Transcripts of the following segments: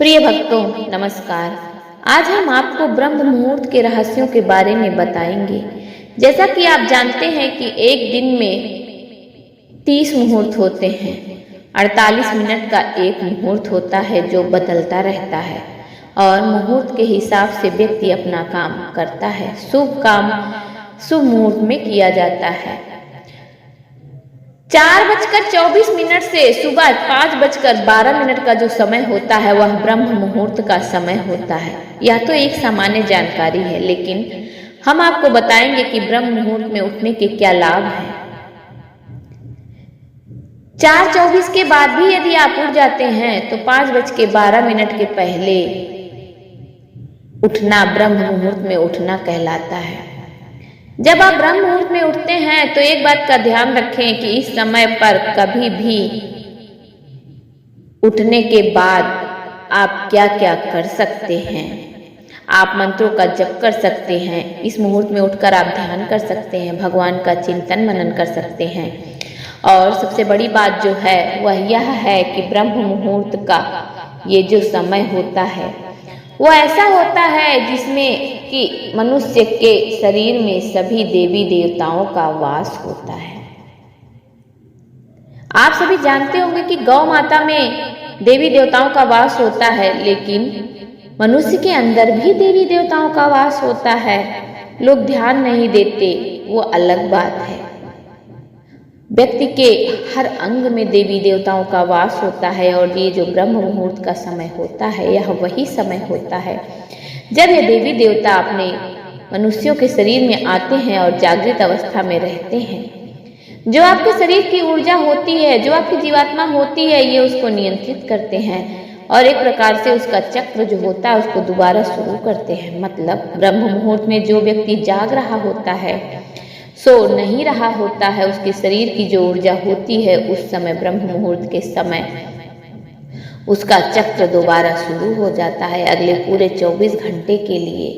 प्रिय भक्तों नमस्कार। आज हम आपको ब्रह्म मुहूर्त के रहस्यों के बारे में बताएंगे। जैसा कि आप जानते हैं कि एक दिन में 30 मुहूर्त होते हैं। 48 मिनट का एक मुहूर्त होता है जो बदलता रहता है और मुहूर्त के हिसाब से व्यक्ति अपना काम करता है। शुभ काम शुभ मुहूर्त में किया जाता है। 4:24 से सुबह 5:12 का जो समय होता है वह ब्रह्म मुहूर्त का समय होता है। यह तो एक सामान्य जानकारी है, लेकिन हम आपको बताएंगे कि ब्रह्म मुहूर्त में उठने के क्या लाभ हैं। 4:24 के बाद भी यदि आप उठ जाते हैं तो 5:12 के पहले उठना ब्रह्म मुहूर्त में उठना कहलाता है। जब आप ब्रह्म मुहूर्त में उठते हैं तो एक बात का ध्यान रखें कि इस समय पर कभी भी उठने के बाद आप क्या क्या कर सकते हैं। आप मंत्रों का जप कर सकते हैं। इस मुहूर्त में उठकर आप ध्यान कर सकते हैं, भगवान का चिंतन मनन कर सकते हैं। और सबसे बड़ी बात जो है वह यह है कि ब्रह्म मुहूर्त का ये जो समय होता है वो ऐसा होता है जिसमें कि मनुष्य के शरीर में सभी देवी देवताओं का वास होता है। आप सभी जानते होंगे कि गौ माता में देवी देवताओं का वास होता है, लेकिन मनुष्य के अंदर भी देवी देवताओं का वास होता है। लोग ध्यान नहीं देते, वो अलग बात है। व्यक्ति के हर अंग में देवी देवताओं का वास होता है और ये जो ब्रह्म मुहूर्त का समय होता है यह वही समय होता है जब ये देवी देवता अपने मनुष्यों के शरीर में आते हैं और जागृत अवस्था में रहते हैं। जो आपके शरीर की ऊर्जा होती है, जो आपकी जीवात्मा होती है, ये उसको नियंत्रित करते हैं और एक प्रकार से उसका चक्र जो होता है उसको दोबारा शुरू करते हैं। मतलब ब्रह्म मुहूर्त में जो व्यक्ति जाग रहा होता है, सो नहीं रहा होता है, उसके शरीर की जो ऊर्जा होती है उस समय ब्रह्म मुहूर्त के समय उसका चक्र दोबारा शुरू हो जाता है अगले पूरे 24 घंटे के लिए।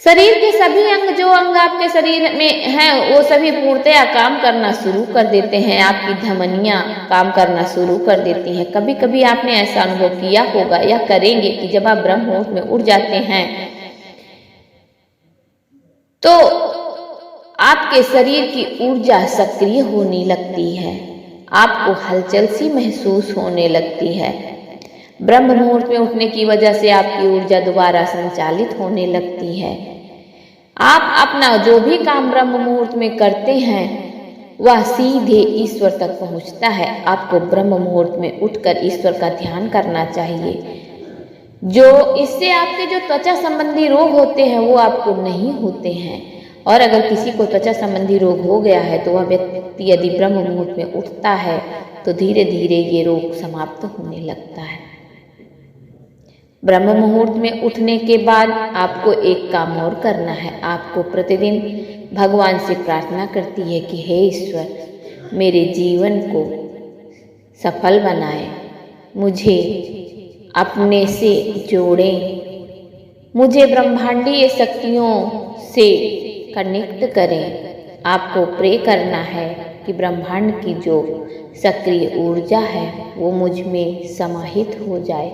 शरीर के सभी अंग, जो अंग आपके शरीर में हैं, वो सभी पूर्णतया काम करना शुरू कर देते हैं। आपकी धमनियां काम करना शुरू कर देती हैं। कभी कभी आपने ऐसा अनुभव किया होगा या करेंगे कि जब आप ब्रह्म मुहूर्त में उठ जाते हैं तो आपके शरीर की ऊर्जा सक्रिय होने लगती है, आपको हलचल सी महसूस होने लगती है। ब्रह्म मुहूर्त में उठने की वजह से आपकी ऊर्जा दोबारा संचालित होने लगती है। आप अपना जो भी काम ब्रह्म मुहूर्त में करते हैं वह सीधे ईश्वर तक पहुंचता है। आपको ब्रह्म मुहूर्त में उठकर ईश्वर का ध्यान करना चाहिए। जो इससे आपके जो त्वचा संबंधी रोग होते हैं वो आपको नहीं होते हैं। और अगर किसी को त्वचा संबंधी रोग हो गया है तो वह व्यक्ति यदि ब्रह्म मुहूर्त में उठता है तो धीरे धीरे ये रोग समाप्त होने लगता है। ब्रह्म मुहूर्त में उठने के बाद आपको एक काम और करना है। आपको प्रतिदिन भगवान से प्रार्थना करती है कि हे ईश्वर, मेरे जीवन को सफल बनाए, मुझे अपने से जोड़ें, मुझे ब्रह्मांडीय शक्तियों से कनेक्ट करें। आपको प्रे करना है कि ब्रह्मांड की जो सक्रिय ऊर्जा है वो मुझ में समाहित हो जाए।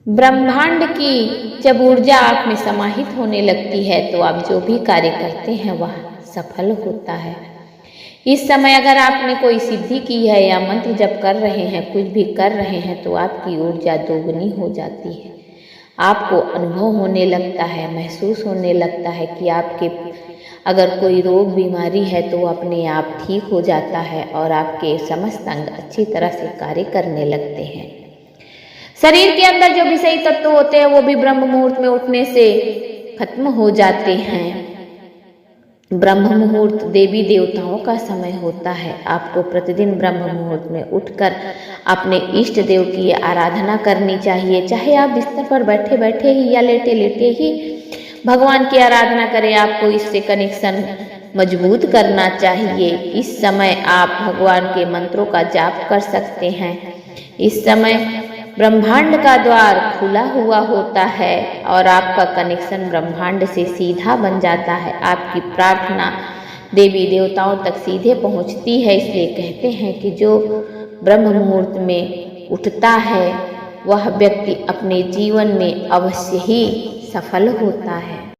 ब्रह्मांड की जब ऊर्जा आप में समाहित होने लगती है तो आप जो भी कार्य करते हैं वह सफल होता है। इस समय अगर आपने कोई सिद्धि की है या मंत्र जप कर रहे हैं, कुछ भी कर रहे हैं, तो आपकी ऊर्जा दोगुनी हो जाती है। आपको अनुभव होने लगता है, महसूस होने लगता है कि आपके अगर कोई रोग बीमारी है तो अपने आप ठीक हो जाता है और आपके समस्त अंग अच्छी तरह से कार्य करने लगते हैं। शरीर के अंदर जो विषयी तत्व होते हैं वो भी ब्रह्म मुहूर्त में उठने से खत्म हो जाते हैं। ब्रह्म मुहूर्त देवी देवताओं का समय होता है। आपको प्रतिदिन ब्रह्म मुहूर्त में उठकर अपने इष्ट देव की आराधना करनी चाहिए। चाहे आप बिस्तर पर बैठे बैठे ही या लेटे लेटे ही भगवान की आराधना करें, आपको इससे कनेक्शन मजबूत करना चाहिए। इस समय आप भगवान के मंत्रों का जाप कर सकते हैं। इस समय ब्रह्मांड का द्वार खुला हुआ होता है और आपका कनेक्शन ब्रह्मांड से सीधा बन जाता है। आपकी प्रार्थना देवी देवताओं तक सीधे पहुंचती है। इसलिए कहते हैं कि जो ब्रह्म मुहूर्त में उठता है वह व्यक्ति अपने जीवन में अवश्य ही सफल होता है।